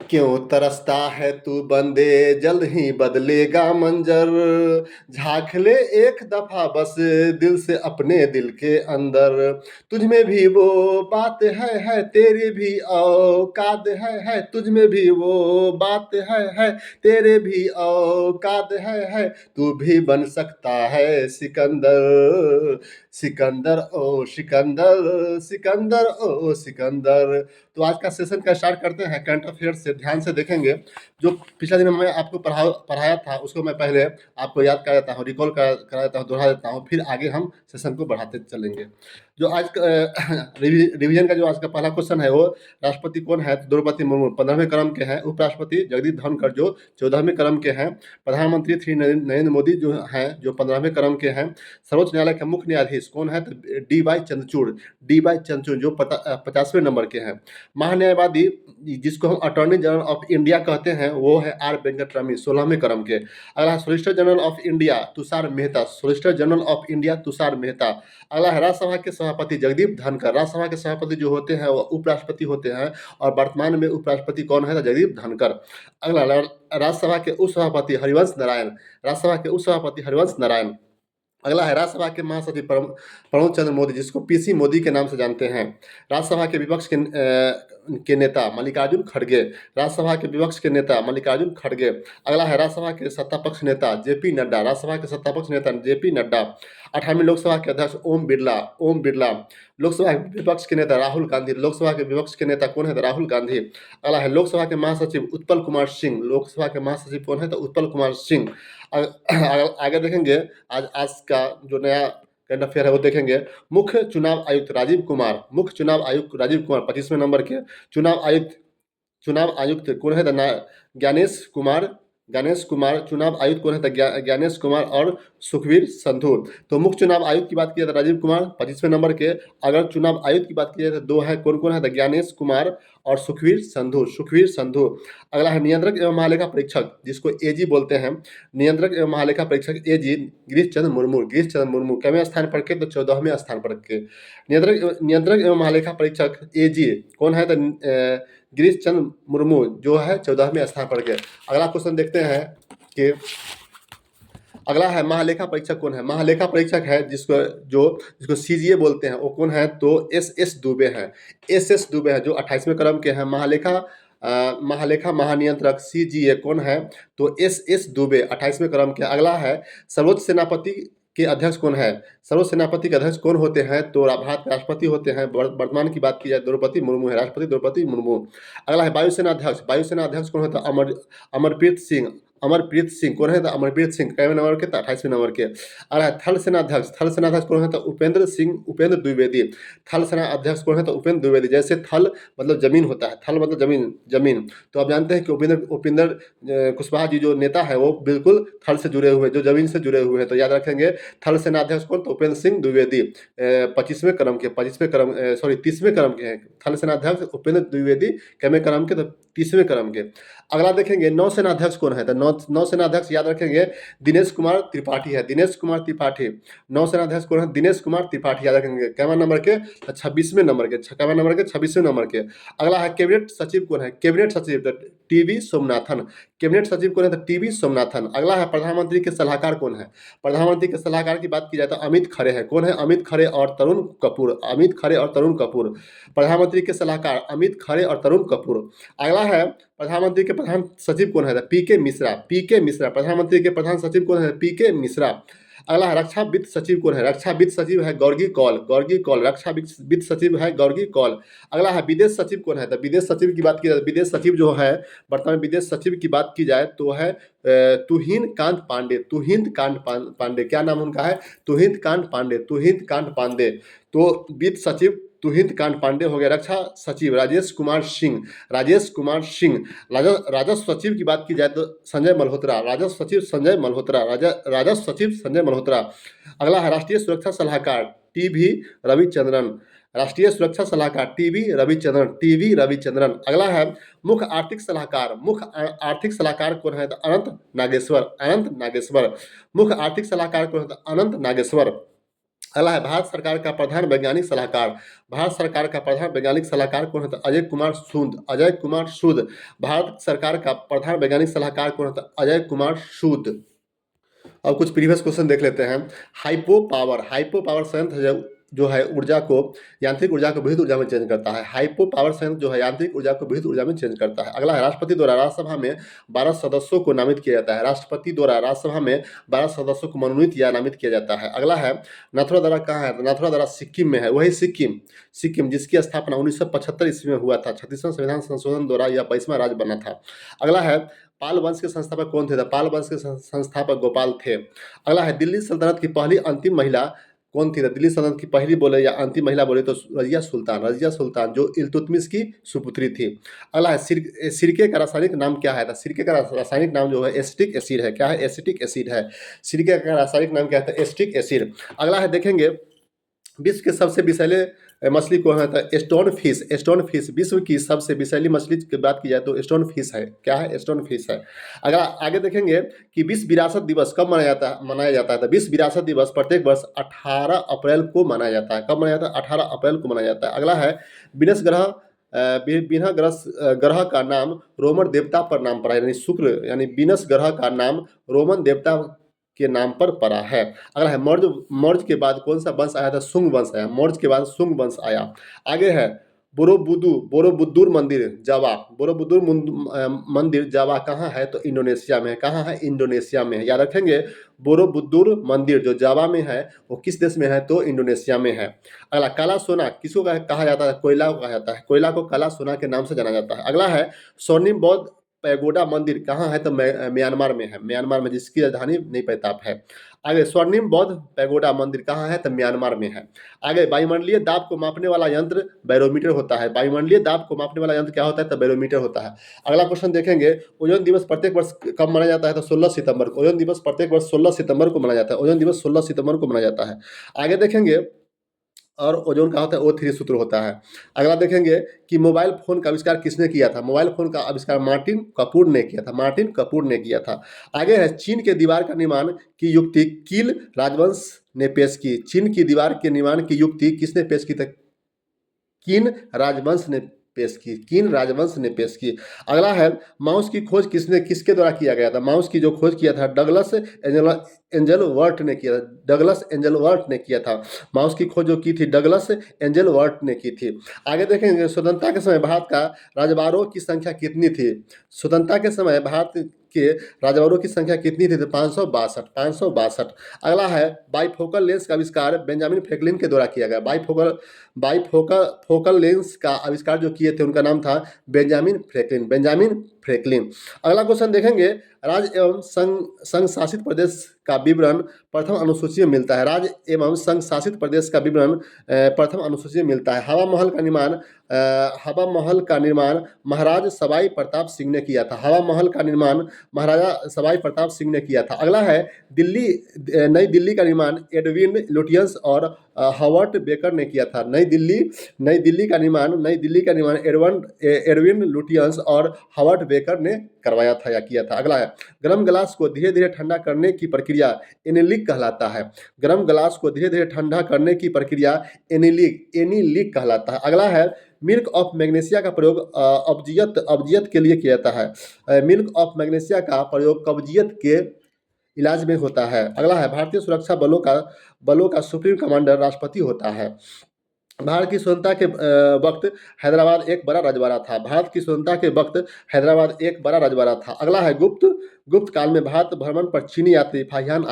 क्यों तरसता है तू बंदे, जल्द ही बदलेगा मंजर। झांक ले एक दफा बस दिल से अपने दिल के अंदर। तुझ में भी वो बात है तेरी भी औकात है तुझ में भी वो बात है तेरे भी औकात है तू भी बन सकता है सिकंदर। सिकंदर ओ सिकंदर, सिकंदर ओ सिकंदर। तो आज का सेशन का स्टार्ट करते हैं। करंट अफेयर से ध्यान से देखेंगे। जो पिछला दिन मैं आपको पढ़ाया था उसको मैं पहले आपको याद करा देता हूँ, रिकॉल करा देता हूँ, दोहरा देता हूँ, फिर आगे हम सेशन को बढ़ाते चलेंगे। जो आज रिवीजन का जो आज का पहला क्वेश्चन है वो राष्ट्रपति कौन है? तो द्रौपदी मुर्मू 15वें क्रम के हैं। उपराष्ट्रपति जगदीप धनखड़ जो 14वें क्रम के हैं। प्रधानमंत्री श्री नरेंद्र मोदी जो हैं जो 15वें क्रम के हैं। सर्वोच्च न्यायालय के मुख्य न्यायाधीश कौन है? तो डी वाई चंद्रचूड़ जो 50वें नंबर के हैं। महान्यायवादी जिसको हम अटॉर्नी जनरल ऑफ इंडिया कहते हैं वो है आर वेंकटरमणी 16वें क्रम के। अगला है solicitor general of India Tushar Mehta, solicitor general of India Tushar Mehta. अगला है राज्यसभा के सभापति जगदीप धनखड़। राज्यसभा के सभापति जो होते हैं वो उपराष्ट्रपति होते हैं और वर्तमान में उपराष्ट्रपति कौन है? तो जगदीप धनखड़। अगला राज्यसभा के उपसभापति हरिवंश नारायण, राज्यसभा के उपसभापति हरिवंश नारायण। अगला है राज्यसभा के महासचिव प्रमोद चंद्र मोदी जिसको पीसी मोदी के नाम से जानते हैं। राज्यसभा के विपक्ष के नेता मल्लिकार्जुन खड़गे, राज्यसभा के विपक्ष के नेता मल्लिकार्जुन खड़गे। अगला है राज्यसभा के सत्तापक्ष नेता जेपी नड्डा, राज्यसभा के सत्तापक्ष नेता जेपी नड्डा। 18वीं लोकसभा के अध्यक्ष ओम बिरला। लोकसभा के विपक्ष के नेता राहुल गांधी, लोकसभा के विपक्ष के नेता कौन है? तो राहुल गांधी। अगला है लोकसभा के महासचिव उत्पल कुमार सिंह, लोकसभा के महासचिव कौन है? तो उत्पल कुमार सिंह। आगे देखेंगे आज का जो नया करंट अफेयर है वो देखेंगे। मुख्य चुनाव आयुक्त राजीव कुमार, मुख्य चुनाव आयुक्त राजीव कुमार 25वें नंबर के। चुनाव आयुक्त कौन है? तो ज्ञानेश कुमार। चुनाव आयुक्त कौन है? तो ज्ञानेश कुमार और सुखवीर संधू। तो मुख्य चुनाव आयुक्त की बात की जाए तो राजीव कुमार 25वें नंबर के। अगर चुनाव आयुक्त की बात की जाए तो दो है, कौन कौन है? तो ज्ञानेश कुमार और सुखवीर संधू। अगला है नियंत्रक एवं महालेखा परीक्षक जिसको एजी बोलते हैं। नियंत्रक एवं महालेखा परीक्षक एजी गिरीश चंद्र मुर्मू कितवें स्थान पर के? तो 14वें स्थान पर के। नियंत्रक एवं महालेखा परीक्षक एजी कौन है? तो गिरीश चंद्र मुर्मू जो है 14वें स्थान पर के। अगला क्वेश्चन देखते हैं कि अगला है महालेखा परीक्षक कौन है? महालेखा परीक्षक है जिसको सीजीए बोलते हैं वो कौन है? तो एस दुबे हैं। एस दुबे हैं जो 28वें क्रम के हैं। महालेखा महानियंत्रक सीजीए कौन है? तो एस दुबे 28वें क्रम के। अगला है सर्वोच्च सेनापति के अध्यक्ष कौन है? सर्वोच्च सेनापति के अध्यक्ष कौन होते हैं? तो भारत के राष्ट्रपति होते हैं। वर्तमान की बात की जाए द्रौपदी मुर्मू है, राष्ट्रपति द्रौपदी मुर्मू। अगला है वायुसेना अध्यक्ष कौन होता है? अमरप्रीत सिंह कौन है? तो अमरप्रीत सिंह कितवें नंबर के? 28वें नंबर के। अगला है थल सेना अध्यक्ष कौन है? तो उपेंद्र द्विवेदी। थल सेना अध्यक्ष कौन है? तो उपेंद्र द्विवेदी। जैसे थल मतलब जमीन होता है, थल मतलब जमीन। तो आप जानते हैं कि उपेंद्र कुशवाहा जी जो नेता है वो बिल्कुल थल से जुड़े हुए, जो जमीन से जुड़े हुए हैं। तो याद रखेंगे थल सेना अध्यक्ष कौन? तो उपेंद्र सिंह द्विवेदी 25वें क्रम के 30वें क्रम के हैं। थल सेना अध्यक्ष उपेंद्र द्विवेदी कितवें क्रम के? तो 30वें क्रम के। अगला देखेंगे नौसेना अध्यक्ष कौन है? तो नौसेना अध्यक्ष याद रखेंगे दिनेश कुमार त्रिपाठी है। नौसेना अध्यक्ष कौन है? दिनेश कुमार त्रिपाठी याद रखेंगे। कितवें नंबर के? 26वें नंबर के। 26वें नंबर के। अगला है कैबिनेट सचिव कौन है? कैबिनेट सचिव टीवी सोमनाथन। कैबिनेट सचिव कौन है? तो टीवी सोमनाथन। अगला है प्रधानमंत्री के सलाहकार कौन है? प्रधानमंत्री के सलाहकार की बात की जाए तो अमित खरे हैं। कौन है? अमित खरे और तरुण कपूर। प्रधानमंत्री के सलाहकार अमित खरे और तरुण कपूर। अगला है प्रधानमंत्री के प्रधान सचिव कौन है? तो पीके मिश्रा। प्रधानमंत्री के प्रधान सचिव कौन है? पीके मिश्रा। अगला है रक्षा वित्त सचिव कौन है? रक्षा वित्त सचिव है गौरगी कौल। रक्षा वित्त सचिव है गौरगी कौल। अगला है विदेश सचिव कौन है? तो विदेश सचिव की बात की जाए, विदेश सचिव जो है वर्तमान विदेश सचिव की बात की जाए तो है तुहिन कांत पांडे। क्या नाम उनका है? तुहिन कांत पांडे। तो वित्त सचिव तुहिन कांत पांडे हो गया। रक्षा सचिव राजेश कुमार सिंह। राजस्व सचिव की बात की जाए तो संजय मल्होत्रा। अगला है राष्ट्रीय सुरक्षा सलाहकार टीवी रविचंद्रन। अगला है मुख्य आर्थिक सलाहकार कौन है? तो अनंत नागेश्वर। मुख्य आर्थिक सलाहकार कौन है? तो अनंत नागेश्वर। अगला है भारत सरकार का प्रधान वैज्ञानिक सलाहकार। भारत सरकार का प्रधान वैज्ञानिक सलाहकार कौन होता है? अजय कुमार सूद। अजय कुमार सूद भारत सरकार का प्रधान वैज्ञानिक सलाहकार कौन होता है? अजय कुमार सूद। अब कुछ प्रीवियस क्वेश्चन देख लेते हैं। हाइपो पावर संयंत्र जो है ऊर्जा को यांत्रिक ऊर्जा को विद्युत ऊर्जा में चेंज करता है। हाइपो पावर संयंत्र जो है यांत्रिक ऊर्जा को विद्युत ऊर्जा में चेंज करता है। अगला है राष्ट्रपति द्वारा राज्यसभा में 12 सदस्यों को नामित किया जाता है। राष्ट्रपति द्वारा राज्यसभा में 12 सदस्यों को मनोनीत या नामित किया जाता है। अगला है नाथुला दर्रा कहाँ है? नाथुला दर्रा सिक्किम में है। वही सिक्किम जिसकी स्थापना 1975 ईस्वी में हुआ था। 36वां संविधान संशोधन द्वारा यह 22वां राज्य बना था। अगला है पाल वंश के संस्थापक कौन थे? तो पाल वंश के संस्थापक गोपाल थे। अगला है दिल्ली सल्तनत की पहली अंतिम महिला कौन थी? दिल्ली सल्तनत की पहली बोले या अंतिम महिला बोले तो रजिया सुल्तान जो इल्तुतमिश की सुपुत्री थी। अगला है सिरके का रासायनिक नाम क्या है? सिरके का रासायनिक नाम जो है एसिटिक एसिड है। क्या है? एसिटिक एसिड है। सिरके का रासायनिक नाम क्या है? Acetic acid. अगला है देखेंगे विश्व के सबसे विषैले मछली कौन है? स्टोन फिश विश्व की सबसे विषैली मछली की बात की जाए तो स्टोन फिश है। क्या है? स्टोन फिश है। अगर आगे देखेंगे कि विश्व विरासत दिवस कब मनाया जाता है तो विश्व विरासत दिवस प्रत्येक वर्ष 18 अप्रैल को मनाया जाता है। कब मनाया जाता है? 18 अप्रैल को मनाया जाता है। अगला है विनस ग्रह का नाम रोमन देवता पर नाम पड़ा है, यानी शुक्र यानी विनस ग्रह का नाम रोमन देवता के नाम पर पड़ा है। अगला है मौर्य के बाद कौन सा वंश आया था? शुंग वंश आया। मौर्य के बाद शुंग वंश आया। आगे है बोरोबुदुर मंदिर जावा। मंदिर जावा कहाँ है? तो इंडोनेशिया में है। कहाँ है? इंडोनेशिया में है। याद रखेंगे बोरोबुदुर मंदिर जो जावा में है वो किस देश में है? तो इंडोनेशिया में है। अगला काला सोना किसको कहा जाता है? कोयला को कहा जाता है। कोयला को काला सोना के नाम से जाना जाता है। अगला है स्वर्णिम बौद्ध पैगोडा मंदिर कहाँ है? तो म्यांमार में है। म्यांमार में जिसकी राजधानी नैनीताल है। आगे स्वर्णिम बौद्ध पैगोडा मंदिर कहाँ है? तो म्यांमार में है। आगे वायुमंडलीय दाब को मापने वाला यंत्र बैरोमीटर होता है। वायुमंडलीय दाब को मापने वाला यंत्र क्या होता है? तो बैरोमीटर होता है। अगला क्वेश्चन देखेंगे ओजोन दिवस प्रत्येक वर्ष कब मनाया जाता है? तो 16 सितंबर को। ओजोन दिवस प्रत्येक वर्ष 16 सितंबर को मनाया जाता है। ओजोन दिवस 16 सितंबर को मनाया जाता है। आगे देखेंगे और ओजोन का होता है O3 सूत्र होता है। अगला देखेंगे कि मोबाइल फोन का आविष्कार किसने किया था? मोबाइल फोन का आविष्कार मार्टिन कपूर ने किया था। आगे है चीन के दीवार का निर्माण की युक्ति कील राजवंश ने पेश की। चीन की दीवार के निर्माण की युक्ति किसने पेश की? कीन राजवंश ने पेश की। अगला है माउस की खोज किसके द्वारा किया गया था? माउस की जो खोज किया था डगलस एंजल वर्ट ने किया था। माउस की खोज जो की थी डगलस एंजल वर्ट ने की थी। आगे देखेंगे स्वतंत्रता के समय भारत का राजवाड़ों की संख्या कितनी थी? स्वतंत्रता के समय भारत के राजवाड़ों की संख्या कितनी थी? तो 562। अगला है बाइफोकल लेंस का आविष्कार बेंजामिन फ्रैंकलिन के द्वारा किया गया। बाइफोकल लेंस का आविष्कार जो किए थे उनका नाम था बेंजामिन फ्रैंकलिन। अगला क्वेश्चन देखेंगे राज्य एवं संघ शासित प्रदेश का विवरण प्रथम अनुसूची में मिलता है। राज्य एवं संघ शासित प्रदेश का विवरण प्रथम अनुसूची में मिलता है। हवा महल का निर्माण महाराज सवाई प्रताप सिंह ने किया था। हवा महल का निर्माण महाराजा सवाई प्रताप सिंह ने किया था। अगला है नई दिल्ली का निर्माण एडविन लुटियंस और हॉवर्ड बेकर ने किया था। नई दिल्ली का निर्माण एडविन लुटियंस और हॉवर्ड बेकर ने करवाया था या किया था। अगला है गर्म गिलास को धीरे धीरे ठंडा करने की प्रक्रिया एनीलिक कहलाता है। गर्म गिलास को धीरे धीरे ठंडा करने की प्रक्रिया एनीलिक कहलाता है। अगला है मिल्क ऑफ मैग्नीशिया का प्रयोग कब्जियत के लिए किया जाता है। मिल्क ऑफ मैग्नीशिया का प्रयोग कब्जियत के इलाज में होता है। अगला है भारतीय सुरक्षा बलों का सुप्रीम कमांडर राष्ट्रपति होता है। भारत की स्वतंत्रता के वक्त हैदराबाद एक बड़ा रजवाड़ा था। अगला है गुप्त काल में भारत भ्रमण पर चीनी यात्री फाहियान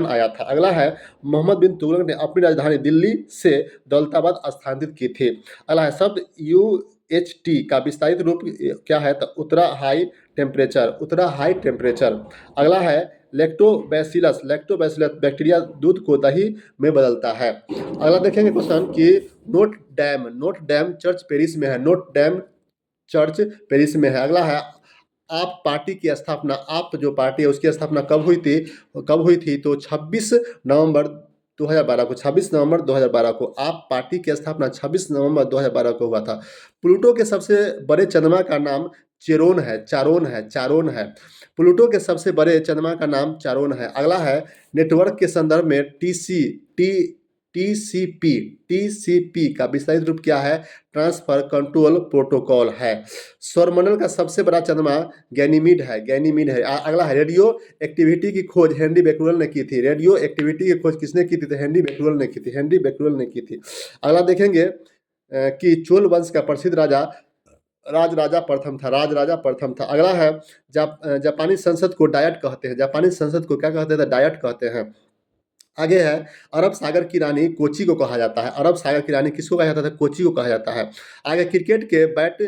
आया था। अगला है मोहम्मद बिन तुगलक ने अपनी राजधानी दिल्ली से दौलताबाद स्थानांतरित की थी। अगला है शब्द UHT का विस्तारित रूप क्या है? तो उत्तरा हाई टेम्परेचर। अगला है लैक्टोबैसिलस बैक्टीरिया दूध को दही में बदलता है। अगला देखेंगे क्वेश्चन कि नोट डैम चर्च पेरिस में है। अगला है आप पार्टी की स्थापना जो पार्टी है उसकी स्थापना कब हुई थी? तो 26 नवंबर 2012 को आप पार्टी की स्थापना 26 नवंबर 2012 को हुआ था। प्लूटो के सबसे बड़े चंद्रमा का नाम चारोन है, चारोन है। प्लूटो के सबसे बड़े चंद्रमा का नाम चारोन है। अगला है नेटवर्क के संदर्भ में टीसीपी टीसीपी का विस्तारित रूप क्या है? ट्रांसफर कंट्रोल प्रोटोकॉल है। सौरमंडल का सबसे बड़ा चंद्रमा गैनीमीड है, गैनीमीड है। अगला है रेडियो एक्टिविटी की खोज हेनरी बैक्यूएल ने की थी। रेडियो एक्टिविटी की खोज किसने की थी? तो हेनरी बैक्यूएल ने की थी, हेनरी बैक्यूएल ने की थी। अगला देखेंगे कि चोल वंश का प्रसिद्ध राजा राजा प्रथम था, राजा प्रथम था। अगला है जापानी संसद को डायट कहते हैं, जापानी संसद को क्या कहते हैं? डायट कहते हैं। आगे है अरब सागर की रानी कोची को कहा जाता है, अरब सागर की रानी किसको कहा जाता है? कोची को कहा जाता है। आगे क्रिकेट के बैट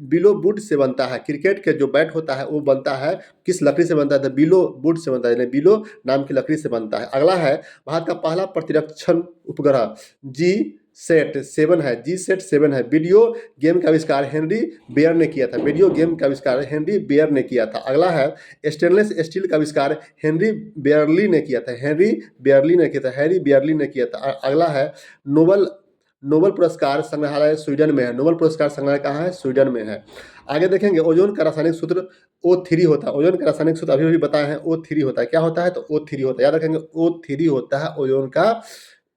बिलो वुड से बनता है, क्रिकेट के जो बैट होता है वो बनता है किस लकड़ी से बनता है? तो बिलो वुड से बनता है, यानी बिलो नाम की लकड़ी से बनता है। अगला है भारत का पहला प्रतिरक्षण उपग्रह जी-सेट-7 है, जी-सेट-7 है। वीडियो गेम का आविष्कार हेनरी बेयर ने किया था, वीडियो गेम का आविष्कार हेनरी बेयर ने किया था। अगला है स्टेनलेस स्टील का आविष्कार हेनरी बेयरली ने किया था, हेनरी बेयरली ने किया था, हैरी बेयरली ने किया था। अगला है नोबल नोबल पुरस्कार संग्रहालय स्वीडन में है, नोबल पुरस्कार संग्रहालय कहाँ है? स्वीडन में है। आगे देखेंगे ओजोन का रासायनिक सूत्र O3 होता है, ओजोन का रासायनिक सूत्र अभी बताए हैं O3 होता है। क्या होता है? तो O3 होता है, याद रखेंगे O3 होता है ओजोन का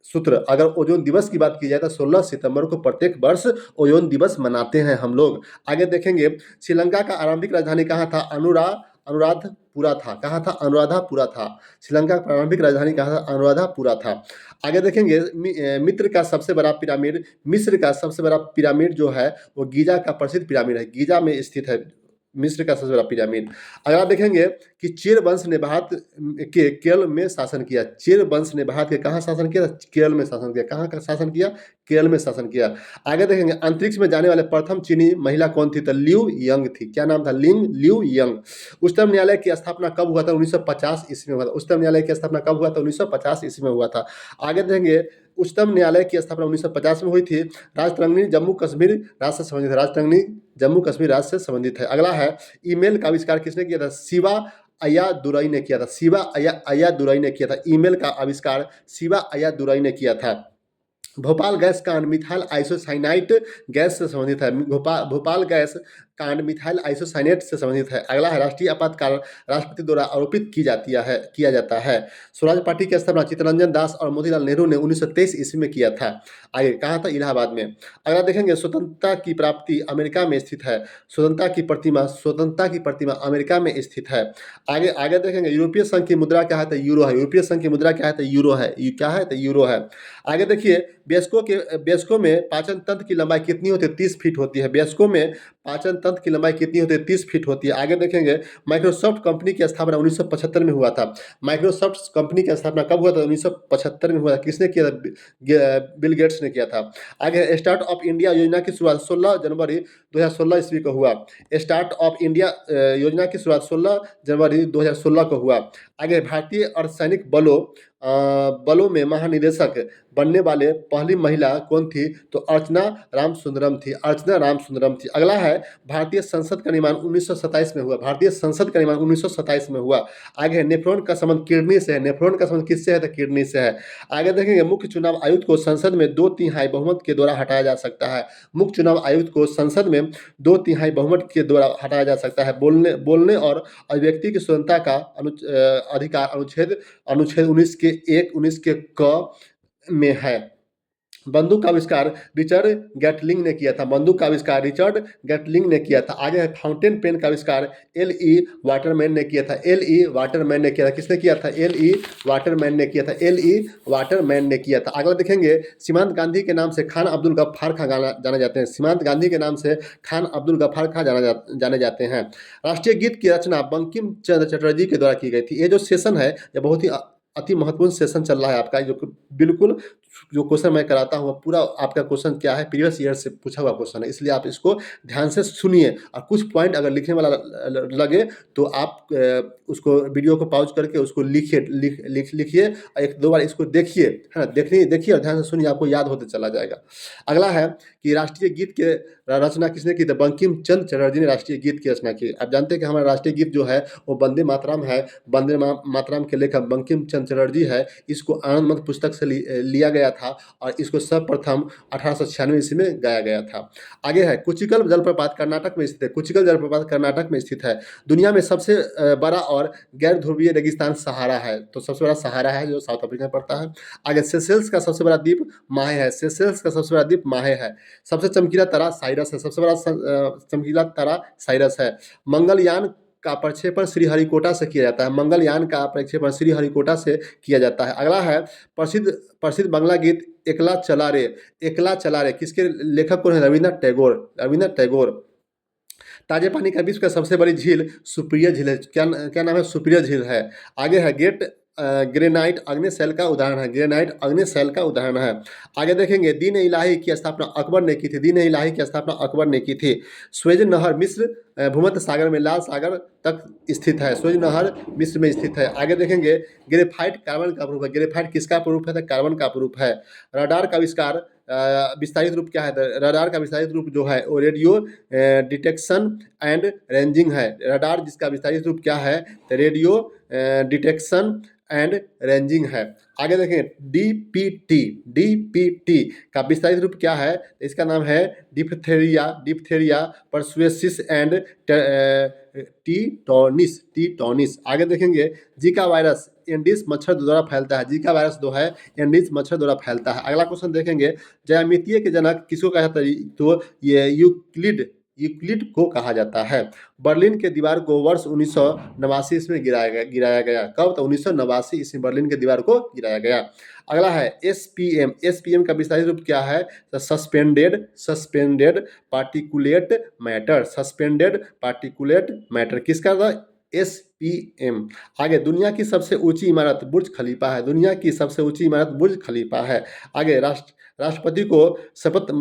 सूत्र। अगर ओजोन दिवस की बात की जाए तो 16 सितंबर को प्रत्येक वर्ष ओजोन दिवस मनाते हैं हम लोग। आगे देखेंगे श्रीलंका का आरंभिक राजधानी कहाँ था? अनुराधपुरा था। कहाँ था? अनुराधापुरा था। श्रीलंका का प्रारंभिक राजधानी कहाँ था? अनुराधापुरा था। आगे देखेंगे मिस्र का सबसे बड़ा पिरामिड जो है वो गीजा का प्रसिद्ध पिरामिड है, गीजा में स्थित है मिस्र का सबसे बड़ा पिरामिड। अगर आप देखेंगे कि चेर वंश ने भारत के केरल में शासन किया, चेर वंश ने भारत के कहाँ शासन किया? केरल में शासन किया। कहाँ का शासन किया? केरल में शासन किया। आगे देखेंगे अंतरिक्ष में जाने वाले प्रथम चीनी महिला कौन थी? तो ल्यू यंग थी। क्या नाम था? ल्यू यंग। उच्चतम न्यायालय की स्थापना कब हुआ था? 1950 ईस्वी में हुआ था। उच्चतम न्यायालय की स्थापना कब हुआ था? 1950 ईस्वी में हुआ था। आगे देखेंगे उच्चतम न्यायालय की स्थापना 1950 में हुई थी। राजतरंगिणी जम्मू कश्मीर राज्य से संबंधित है, राजतरंगिणी जम्मू कश्मीर राज्य से संबंधित है। अगला है ईमेल का आविष्कार किसने किया था? शिवा अय्यादुरई ने किया था, शिवा अय्यादुरई ने किया था। ईमेल का आविष्कार शिवा अय्यादुरई ने किया था। भोपाल गैस कांड मिथाइल आइसोसाइनाइट गैस से संबंधित है, भोपाल गैस कांड मिथाइल आइसोसाइनेट से संबंधित है। अगला है राष्ट्रीय आपातकाल राष्ट्रपति द्वारा आरोपित किया जाता है। स्वराज पार्टी की स्थापना चित्तरंजन दास और मोतीलाल नेहरू ने 1923 ईस्वी में किया था। आगे कहाँ था? इलाहाबाद में। अगला देखेंगे स्वतंत्रता की प्राप्ति अमेरिका में स्थित है, स्वतंत्रता की प्रतिमा अमेरिका में स्थित है। आगे देखेंगे यूरोपीय संघ की मुद्रा क्या है? तो यूरो है, यूरोपीय संघ की मुद्रा क्या है? तो यूरो है, क्या है? तो यूरो है। आगे देखिए वयस्कों में पाचन तंत्र की लंबाई कितनी होती है? 30 फीट होती है। वयस्कों में पाचन तंत्र की लंबाई कितनी होती है? 30 फीट होती है। आगे देखेंगे माइक्रोसॉफ्ट कंपनी की स्थापना 1975 में हुआ था। माइक्रोसॉफ्ट कंपनी की स्थापना कब हुआ था? 1975 में हुआ था। किसने किया था? बिल गेट्स ने किया था। आगे स्टार्ट अप इंडिया योजना की शुरुआत 16 जनवरी 2016 ईस्वी को हुआ। स्टार्ट अप इंडिया योजना की शुरुआत 16 जनवरी 2016 को हुआ। आगे भारतीय अर्धसैनिक बलों में महानिदेशक बनने वाले पहली महिला कौन थी? तो अर्चना रामसुंदरम थी, अर्चना रामसुंदरम थी। अगला है भारतीय संसद का निर्माण 1927 में हुआ, भारतीय संसद का निर्माण 1927 में हुआ। आगे नेफ्रॉन का संबंध किडनी से है, नेफ्रॉन का संबंध किससे है? तो किडनी से है। आगे देखेंगे मुख्य चुनाव आयुक्त को संसद में 2/3 बहुमत के द्वारा हटाया जा सकता है। मुख्य चुनाव आयुक्त को संसद में 2/3 बहुमत के द्वारा हटाया जा सकता है। बोलने और अभिव्यक्ति की स्वतंत्रता का अधिकार अनुच्छेद 19 के क में है। बंदूक का आविष्कार रिचर्ड गैटलिंग ने किया था, बंदूक का आविष्कार रिचर्ड गैटलिंग ने किया था। आगे है फाउंटेन पेन का आविष्कार L.E. वाटरमैन ने किया था, L.E. वाटरमैन ने किया था। किसने किया था? L.E. वाटरमैन ने किया था, L.E. वाटरमैन ने किया था। अगला देखेंगे सीमांत गांधी के नाम से खान अब्दुल गफ्फार खां जाने जाते हैं, सीमांत गांधी के नाम से खान अब्दुल गफ्फार खां जाने जाते हैं। राष्ट्रीय गीत की रचना बंकिम चंद्र चटर्जी के द्वारा की गई थी। ये जो सेशन है ये बहुत ही अति महत्वपूर्ण सेशन चल रहा है आपका, बिल्कुल जो क्वेश्चन मैं कराता हूँ पूरा आपका क्वेश्चन क्या है प्रीवियस ईयर से पूछा हुआ क्वेश्चन है, इसलिए आप इसको ध्यान से सुनिए और कुछ पॉइंट अगर लिखने वाला लगे तो आप उसको वीडियो को पॉज करके उसको लिखिए और 1-2 बार इसको देखिए, है ना, देखिए और ध्यान से सुनिए, आपको याद होते चला जाएगा। अगला है कि राष्ट्रीय गीत के रचना किसने की? तो बंकिम चंद्र चटर्जी ने राष्ट्रीय गीत की रचना की। आप जानते हैं कि हमारा राष्ट्रीय गीत जो है वो वंदे मातरम है, वंदे मातरम के लेखक बंकिम चंद्र चटर्जी है। इसको आनंद मठ पुस्तक से लिया गया गया था और इसको सर्वप्रथम 1896 ईस्वी में गाया गया था। आगे है कुचिकल जलप्रपात कर्नाटक में स्थित है। कुचिकल जलप्रपात कर्नाटक में स्थित है। दुनिया में सबसे बड़ा और गैर ध्रुवीय रेगिस्तान सहारा है, तो सबसे बड़ा सहारा है जो साउथ अफ्रीका में पड़ता है। आगे सेशेल्स का सबसे बड़ा द्वीप माहे है। सेशेल्स का सबसे बड़ा द्वीप माहे है। सबसे चमकीला तारा साइरस है। सबसे बड़ा चमकीला तारा साइरस है। मंगलयान का प्रक्षेपण श्रीहरिकोटा से किया जाता है। मंगलयान का प्रक्षेपण श्रीहरिकोटा से किया जाता है। अगला है प्रसिद्ध प्रसिद्ध बांग्ला गीत एकला चला रे। एकला चला रे किसके लेखक कौन है? रविन्द्रनाथ टैगोर। रविन्द्रनाथ टैगोर। ताजे पानी का विश्व का सबसे बड़ी झील सुप्रिय झील है। क्या नाम है? सुप्रिय झील है। आगे है ग्रेनाइट अग्नि शैल का उदाहरण है। ग्रेनाइट अग्नि शैल का उदाहरण है। आगे देखेंगे दीन इलाही की स्थापना अकबर ने की थी। दीन इलाही की स्थापना अकबर ने की थी। स्वेज नहर मिस्र भूमध्य सागर में लाल सागर तक स्थित है। स्वेज नहर मिस्र में स्थित है। आगे देखेंगे ग्रेफाइट कार्बन का प्रूफ है। ग्रेफाइट किसका प्रूफ है? तो कार्बन का प्रूफ है। रडार का आविष्कार विस्तारित रूप क्या है? रडार का विस्तारित रूप जो है वो रेडियो डिटेक्शन एंड रेंजिंग है। रडार जिसका विस्तारित रूप क्या है? तो रेडियो डिटेक्शन एंड रेंजिंग है। आगे देखें डीपीटी। डीपीटी का विस्तारित रूप क्या है? इसका नाम है डिप्थेरिया परसुएसिस एंड टीटोनिस। टीटोनिस। आगे देखेंगे जीका वायरस एंडीज मच्छर द्वारा फैलता है। जीका वायरस जो है एंडीज मच्छर द्वारा फैलता है। अगला क्वेश्चन देखेंगे ज्यामितीय के जनक किसको कहा जाता है? तो ये यूक्लिड को कहा जाता है। बर्लिन के दीवार को वर्ष 1989 ईस्वी में गिराया गया। कब? तो 1989 ईस्वी में बर्लिन के दीवार को गिराया गया। अगला है एसपीएम। एसपीएम का विस्तारित रूप क्या है? तो suspended particulate matter. Suspended particulate matter किसका था? एसपीएम। आगे दुनिया की सबसे ऊंची इमारत बुर्ज खलीफा है। दुनिया की सबसे ऊंची इमारत बुर्ज खलीफा है। आगे राष्ट्रपति को शपथ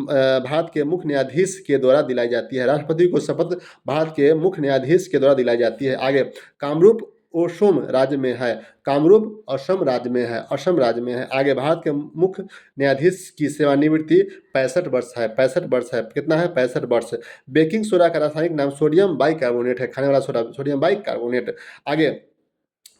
भारत के मुख्य न्यायाधीश के द्वारा दिलाई जाती है। राष्ट्रपति को शपथ भारत के मुख्य न्यायाधीश के द्वारा दिलाई जाती है। आगे कामरूप असम राज्य में है। कामरूप असम राज्य में है। असम राज्य में है। आगे भारत के मुख्य न्यायाधीश की सेवानिवृत्ति 65 वर्ष है। 65 वर्ष है। कितना है? 65 वर्ष। बेकिंग सोडा का रासायनिक नाम सोडियम बाइकार्बोनेट है। खाने वाला सोडा सोडियम बाइकार्बोनेट। आगे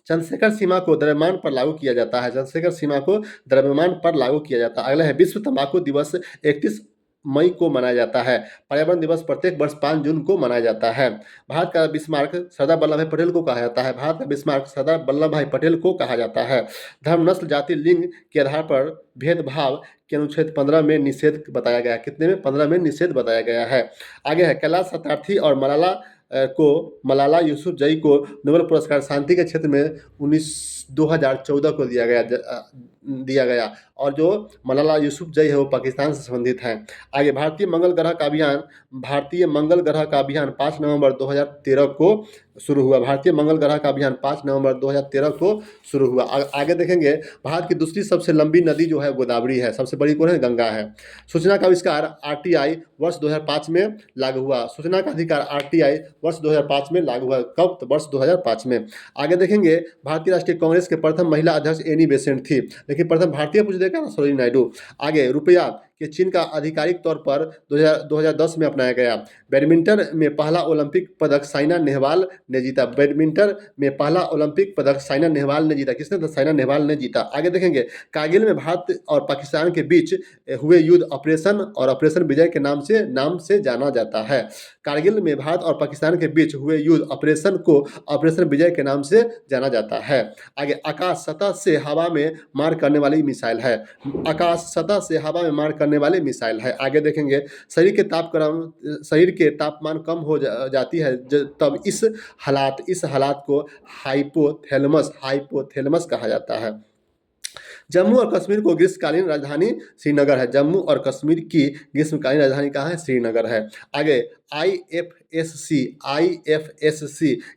चंद्रशेखर सीमा को द्रव्यमान पर लागू किया जाता है। चंद्रशेखर सीमा को द्रव्यमान पर लागू किया जाता है। अगला है विश्व तंबाकू दिवस 31 मई को मनाया जाता है। पर्यावरण दिवस प्रत्येक वर्ष 5 जून को मनाया जाता है। भारत का बिस्मार्क सरदार वल्लभ भाई पटेल को कहा जाता है। भारत का बिस्मार्क सरदार वल्लभ भाई पटेल को कहा जाता है। धर्म नस्ल जाति लिंग के आधार पर भेदभाव के अनुच्छेद 15 में निषेध बताया गया है। कितने में? 15 में निषेध बताया गया है। आगे है कैलाश सत्यार्थी और मलाला यूसुफजई को नोबेल पुरस्कार शांति के क्षेत्र में 2014 को दिया गया और जो मलाला यूसुफजई है वो पाकिस्तान से संबंधित हैं। आगे भारतीय मंगल ग्रह का अभियान 5 नवंबर 2013 को शुरू हुआ। भारतीय मंगल ग्रह का अभियान 5 नवंबर 2013 को शुरू हुआ। आगे देखेंगे भारत की दूसरी सबसे लंबी नदी जो है गोदावरी है। सबसे बड़ी कौन है? गंगा है। सूचना का आविष्कार आरटीआई वर्ष 2005 में लागू हुआ। सूचना का अधिकार आरटीआई वर्ष 2005 में लागू हुआ। कब? तो वर्ष 2005 में। आगे देखेंगे भारतीय राष्ट्रीय कांग्रेस के प्रथम महिला अध्यक्ष एनी बेसेंट थी, लेकिन प्रथम भारतीय पूछ देगा ना सरोजिनी नायडू। आगे रुपया के चीन का आधिकारिक तौर पर 2010 में अपनाया गया। बैडमिंटन में पहला ओलंपिक पदक साइना नेहवाल ने जीता। बैडमिंटन में पहला ओलंपिक पदक साइना नेहवाल ने जीता। किसने? तो साइना नेहवाल ने जीता। आगे देखेंगे कारगिल में भारत और पाकिस्तान के बीच हुए युद्ध ऑपरेशन विजय के नाम से जाना जाता है। कारगिल में भारत और पाकिस्तान के बीच हुए युद्ध ऑपरेशन विजय के नाम से जाना जाता है। आगे आकाश सतह से हवा में मार करने वाली मिसाइल है। आकाश सतह से हवा में मार करने वाली मिसाइल है। आगे देखेंगे शरीर के तापमान कम हो जाती है तब इस हालात को हाइपोथैलेमस कहा जाता है। जम्मू और कश्मीर को ग्रीष्मकालीन राजधानी श्रीनगर है। जम्मू और कश्मीर की ग्रीष्मकालीन राजधानी कहाँ है? श्रीनगर है। आगे आईएफएससी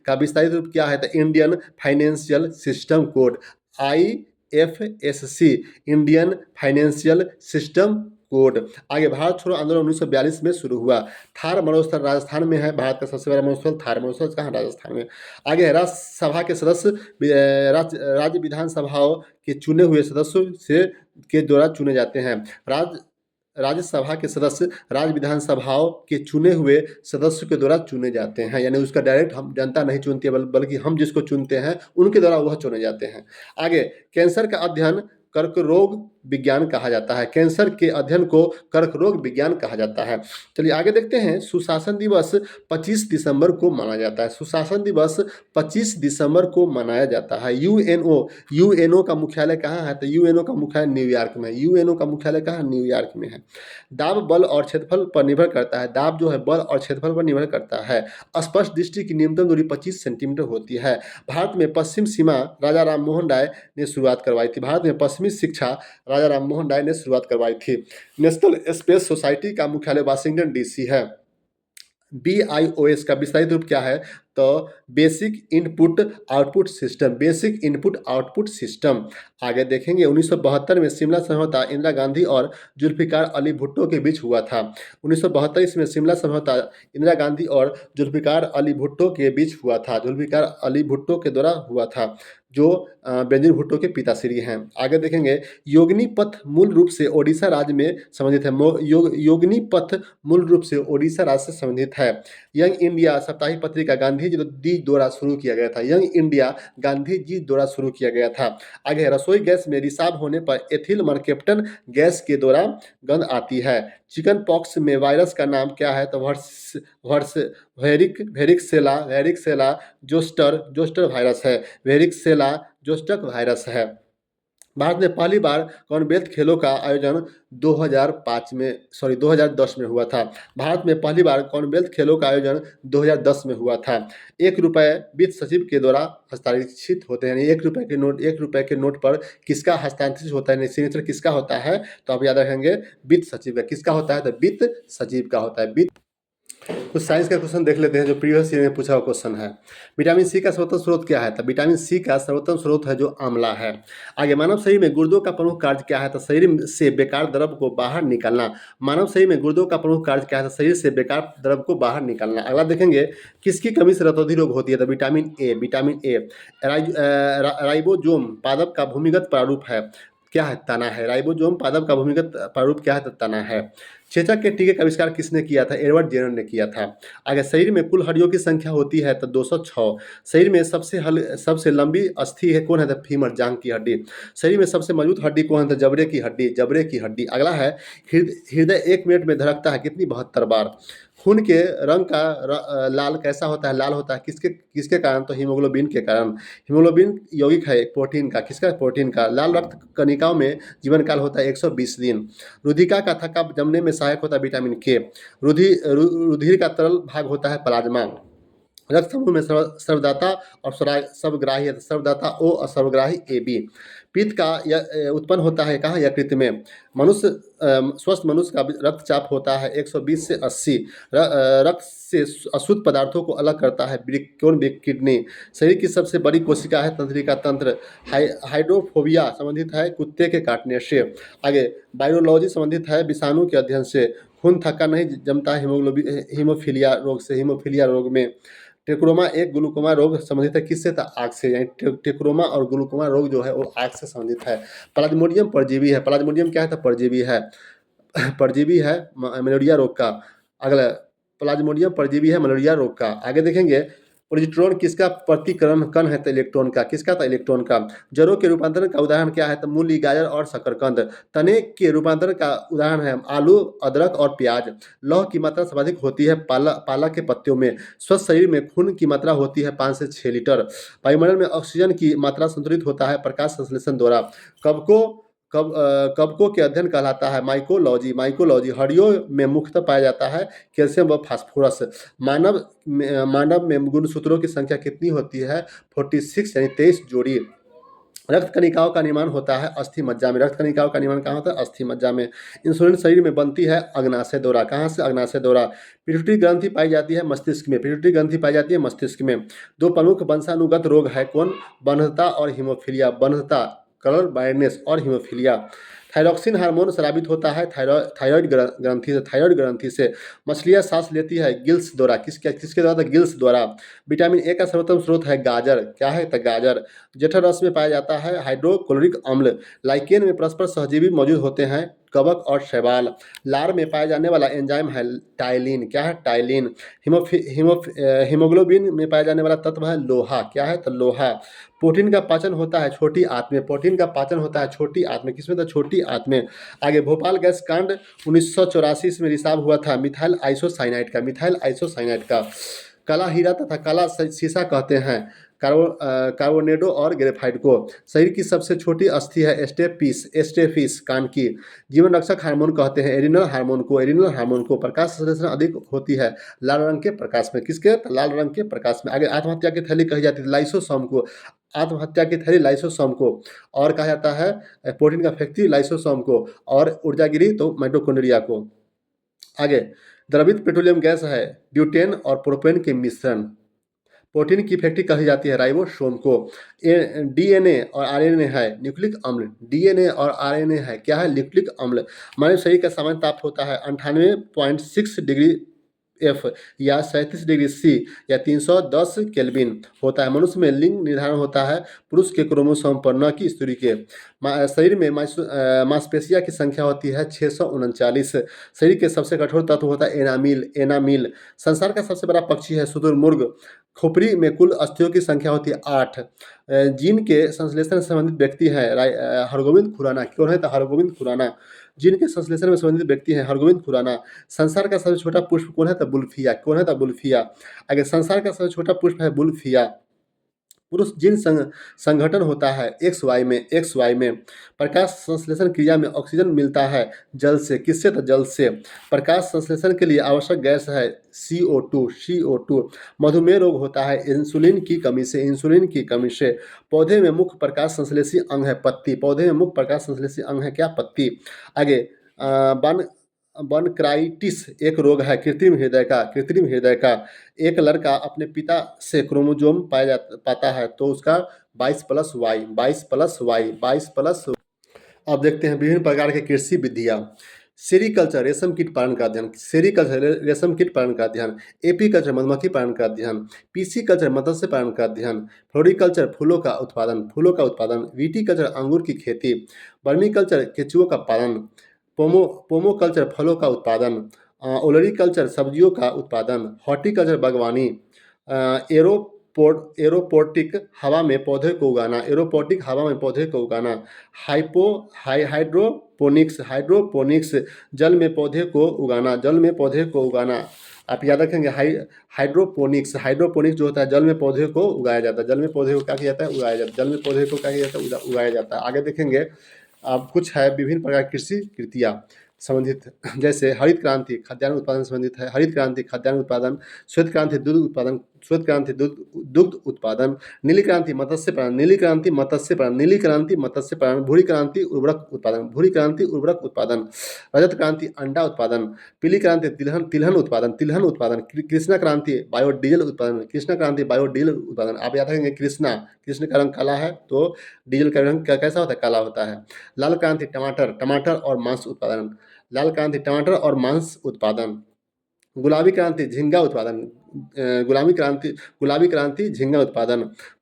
का विस्तारित रूप क्या है? तो Indian financial system code. IFSC Indian financial system code. आगे भारत छोड़ो आंदोलन 1942 में शुरू हुआ। थार मरुस्थल राजस्थान में है। भारत का सबसे बड़ा मरुस्थल थार मरुस्थल कहाँ? राजस्थान में। आगे राज्यसभा के सदस्य राज्य विधानसभाओं के चुने हुए सदस्यों के द्वारा चुने जाते हैं। राज्यसभा के सदस्य राज्य विधानसभाओं के चुने हुए सदस्यों के द्वारा चुने जाते हैं, यानी उसका डायरेक्ट हम जनता नहीं चुनती है बल्कि हम जिसको चुनते हैं उनके द्वारा वह चुने जाते हैं। आगे कैंसर का अध्ययन कर्क रोग विज्ञान कहा जाता है। कैंसर के अध्ययन को कर्क रोग विज्ञान कहा जाता है। चलिए आगे देखते हैं। सुशासन दिवस 25 दिसंबर को मनाया जाता है। सुशासन दिवस 25 दिसंबर को मनाया जाता है। यूएनओ का मुख्यालय कहाँ है? तो यूएनओ का मुख्यालय न्यूयॉर्क में है। यूएनओ का मुख्यालय कहाँ? न्यूयॉर्क में है। दाब बल और क्षेत्रफल पर निर्भर करता है। दाब जो है बल और क्षेत्रफल पर निर्भर करता है। स्पष्ट दृष्टि की न्यूनतम दूरी 25 सेंटीमीटर होती है। भारत में पश्चिम सीमा राजा राम मोहन राय ने शुरुआत करवाई थी। भारत में पश्चिमी शिक्षा राजा राम मोहन राय ने शुरुआत करवाई थी। नेशनल स्पेस सोसाइटी का मुख्यालय वाशिंगटन डीसी है। BIOS का विस्तारित रूप क्या है? तो basic input output system. Basic input output system. आगे देखेंगे 1972 में शिमला समझौता इंदिरा गांधी और जुल्फिकार अली भुट्टो के बीच हुआ था। 1972 इसमें शिमला समझौता इंदिरा गांधी और जुल्फिकार अली भुट्टो के बीच हुआ था। जुल्फिकार अली भुट्टो के द्वारा हुआ था, जो बेनजीर भुट्टो के पिताश्री हैं। आगे देखेंगे योगिनी पथ मूल रूप से ओडिशा राज्य में संबंधित है। योगिनी पथ मूल रूप से ओडिशा राज्य से संबंधित है। यंग इंडिया साप्ताहिक पत्रिका गांधी जी द्वारा शुरू किया गया था। यंग इंडिया गांधी जी द्वारा शुरू किया गया था। आगे रसोई गैस में रिसाव होने पर एथिल मर्केप्टन गैस के द्वारा गंध आती है। चिकन पॉक्स में वायरस का नाम क्या है? तो वेरिक्सेला जोस्टर वायरस है। वेरिक्सेला जोस्टक वायरस है। भारत में पहली बार कॉमनवेल्थ खेलों का आयोजन 2010 में हुआ था। भारत में पहली बार कॉमनवेल्थ खेलों का आयोजन 2010 में हुआ था। 1 रुपये वित्त सचिव के द्वारा हस्तांतरित होते हैं। 1 रुपये के नोट पर किसका हस्तांतरित होता है? सिग्नेचर किसका होता है? तो आप याद रखेंगे वित्त सचिव का। किसका होता है? तो वित्त सचिव का होता है। कुछ साइंस का क्वेश्चन देख लेते हैं जो प्रीवियस ईयर में पूछा हुआ क्वेश्चन है। विटामिन सी का सर्वोत्तम स्रोत क्या है? तो विटामिन सी का सर्वोत्तम स्रोत है जो आंवला है। आगे मानव शरीर में गुर्दों का प्रमुख कार्य क्या है? तो शरीर से बेकार द्रव को बाहर निकालना। मानव शरीर में गुर्दों का प्रमुख कार्य क्या है? तो शरीर से बेकार द्रव को बाहर निकालना। अगला देखेंगे किसकी कमी से रतौंधी रोग होती है? तो विटामिन ए। राइबोसोम पादप का भूमिगत प्रारूप है, क्या है? तना है। राइबोसोम पादप का भूमिगत प्रारूप क्या है? तो तना है। चेचक के टीके का आविष्कार किसने किया था? एडवर्ड जेनर ने किया था। आगे शरीर में कुल हड्डियों की संख्या होती है तो 206। शरीर में सबसे लंबी अस्थि है कौन है? तो फीमर, जांघ की हड्डी। शरीर में सबसे मजबूत हड्डी कौन है? तो जबड़े की हड्डी। अगला है हृदय 1 मिनट में धड़कता है कितनी? 72 बार। खून के रंग का लाल कैसा होता है? लाल होता है किसके कारण? तो हीमोग्लोबिन के कारण। हीमोग्लोबिन यौगिक है प्रोटीन का। किसका? प्रोटीन का। लाल रक्त कणिकाओं में जीवन काल होता है 120 दिन। रुधिका का थक्का जमने में सहायक होता है विटामिन के। रुधिर का तरल भाग होता है प्लाज्मा। रक्त समूह में सर्वदाता और सर्वग्राही है। सर्वदाता O और सर्वग्राही AB। पित्त का उत्पन्न होता है कहाँ? यकृत में। स्वस्थ मनुष्य का रक्तचाप होता है 120 से 80। रक्त से अशुद्ध पदार्थों को अलग करता है किडनी। शरीर की सबसे बड़ी कोशिका है तंत्रिका तंत्र। हाइड्रोफोबिया संबंधित है कुत्ते के काटने से। आगे वायरोलॉजी संबंधित है विषाणु के अध्ययन से। खून थक्का नहीं जमता हीमोफीलिया रोग से। हीमोफीलिया रोग में टेक्रोमा एक ग्लूकोमा रोग संबंधित है किससे? था आग से। यानी टेक्रोमा और ग्लूकोमा रोग जो है वो आग से संबंधित है। प्लाज्मोडियम परजीवी है। प्लाज्मोडियम क्या है? तो परजीवी है। परजीवी है मलेरिया रोग का। अगला प्लाज्मोडियम परजीवी है मलेरिया रोग का। आगे देखेंगे पोजिट्रॉन किसका प्रतिकरण कण है? तो इलेक्ट्रॉन का। किसका? तो इलेक्ट्रॉन का। जड़ों के रूपांतरण का उदाहरण क्या है? तो मूली, गाजर और शकरकंद। तने के रूपांतरण का उदाहरण है आलू, अदरक और प्याज। लौह की मात्रा सर्वाधिक होती है पालक के पत्तियों में। स्वस्थ शरीर में खून की मात्रा होती है 5 से 6 लीटर। वायुमंडल में ऑक्सीजन की मात्रा संतुलित होता है प्रकाश संश्लेषण द्वारा। कवकों के अध्ययन कहलाता है माइकोलॉजी। हड्डियों में मुख्यतः पाया जाता है कैल्शियम व फास्फोरस। मानव में गुणसूत्रों की संख्या कितनी होती है? 46 यानी 23 जोड़ी। रक्त कणिकाओं का निर्माण होता है अस्थि मज्जा में। रक्त कणिकाओं का निर्माण कहाँ होता है? अस्थि मज्जा में। इंसुलिन शरीर में बनती है अग्नाशय द्वारा। कहाँ से? अग्नाशय द्वारा। पिट्यूटरी ग्रंथि पाई जाती है मस्तिष्क में। पिट्यूटरी ग्रंथि पाई जाती है मस्तिष्क में। 2 प्रमुख वंशानुगत रोग है कौन? बंधता और हीमोफीलिया। बंधता कलर ब्लाइंडनेस और हीमोफीलिया। थायरॉक्सिन हार्मोन स्रावित होता है थायराइड ग्रंथि से। मछलियाँ सांस लेती है गिल्स द्वारा। किसके द्वारा? गिल्स द्वारा। विटामिन ए का सर्वोत्तम स्रोत है गाजर। क्या है? तो गाजर। जठर रस में पाया जाता है हाइड्रोक्लोरिक अम्ल। लाइकेन में परस्पर सहजीवी मौजूद होते हैं कवक और शैवाल। लार में पाया जाने वाला एंजाइम है टाइलिन। क्या है? टाइलिन। हीमोग्लोबिन में पाया जाने वाला तत्व है लोहा। क्या है? तो लोहा। प्रोटीन का पाचन होता है छोटी आंत में। प्रोटीन का पाचन होता है छोटी आंत में। किसमें? तो छोटी आंत में। आगे, भोपाल गैस कांड 1984 में रिसाव हुआ था मिथाइल आइसोसाइनाइड का। मिथाइल आइसोसाइनाइड का। काला हीरा तथा काला शीशा कहते हैं कार्बोनेडो और ग्रेफाइट को। शरीर की सबसे छोटी अस्थि है स्टेपिस कान की। जीवन रक्षक हार्मोन कहते हैं एरिनल हार्मोन को। एरिनल हार्मोन को। प्रकाश संश्लेषण अधिक होती है लाल रंग के प्रकाश में। किसके? तो लाल रंग के प्रकाश में। आगे, आत्महत्या की थैली कही जाती है लाइसोसोम को। आत्महत्या की थैली लाइसोसोम को। और कहा जाता है प्रोटीन का फैक्ट्री लाइसोसोम को। और ऊर्जागिरी तो माइटोकॉन्ड्रिया को। आगे, द्रवित पेट्रोलियम गैस है ब्यूटेन और प्रोपेन के मिश्रण। प्रोटीन की फैक्ट्री कही जाती है राइबोसोम को। डीएनए और आरएनए है न्यूक्लिक अम्ल। डीएनए और आरएनए है क्या है? न्यूक्लिक अम्ल। मानव शरीर का सामान्य ताप होता है 98.6 डिग्री एफ या 37 डिग्री सी या 310 केल्विन होता है। मनुष्य में लिंग निर्धारण होता है पुरुष के क्रोमोसोम पर, न कि स्त्री के। शरीर में मांसपेशिया की संख्या होती है 639। शरीर के सबसे कठोर तत्व होता है एनामिल। संसार का सबसे बड़ा पक्षी है शुतुरमुर्ग। खोपड़ी में कुल अस्थियों की संख्या होती है 8। जीन के संश्लेषण से संबंधित व्यक्ति है हरगोविंद खुराना। कौन है? तो हरगोविंद खुराना। जीन के संश्लेषण में संबंधित व्यक्ति है हरगोविंद खुराना। संसार का सबसे छोटा पुष्प कौन है? तो बुल्फिया। कौन है? तो बुल्फिया। आगे, संसार का सबसे छोटा पुष्प है बुल्फिया। पुरुष जीन संगठन होता है एक्स वाई में। प्रकाश संश्लेषण क्रिया में ऑक्सीजन मिलता है जल से। किससे? तो जल से। प्रकाश संश्लेषण के लिए आवश्यक गैस है CO2। मधुमेह रोग होता है इंसुलिन की कमी से। पौधे में मुख्य प्रकाश संश्लेषी अंग है पत्ती। पौधे में मुख्य प्रकाश संश्लेषी अंग है क्या? पत्ती। आगे, बनक्राइटिस एक रोग है कृत्रिम हृदय का। एक लड़का अपने पिता से क्रोमोसोम पाता है तो उसका 22+Y। अब देखते हैं विभिन्न प्रकार के कृषि विधियाँ। सेरीकल्चर रेशम कीट पालन का अध्ययन। एपीकल्चर मधुमक्खी पालन का अध्ययन। पीसीकल्चर मत्स्य पालन का अध्ययन। फ्लोरिकल्चर फूलों का उत्पादन। विटीकल्चर अंगूर की खेती। वर्मीकल्चर केंचुओं का पालन। पोमोकल्चर फलों का उत्पादन। ओलरीकल्चर सब्जियों का उत्पादन। हॉर्टिकल्चर बागवानी। एरोपोटिक हवा में पौधे को उगाना। हाइड्रोपोनिक्स जल में पौधे को उगाना। आप याद रखेंगे हाइड्रोपोनिक्स जो होता है जल में पौधे को उगाया जाता है। जल में पौधे को क्या किया जाता है? उगाया जाता है। आगे देखेंगे अब कुछ है विभिन्न प्रकार की कृषि कृतियाँ संबंधित, जैसे हरित क्रांति खाद्यान्न उत्पादन संबंधित है। हरित क्रांति खाद्यान्न उत्पादन। श्वेत क्रांति दुग्ध उत्पादन। नीली क्रांति मत्स्य पालन। भूरी क्रांति उर्वरक उत्पादन। रजत क्रांति अंडा उत्पादन। पीली क्रांति तिलहन उत्पादन। कृष्णा क्रांति बायोडीजल उत्पादन। आप याद रखेंगे कृष्ण का रंग काला है तो डीजल का रंग कैसा होता है? काला होता है। लाल क्रांति टमाटर और मांस उत्पादन। गुलाबी क्रांति झींगा उत्पादन।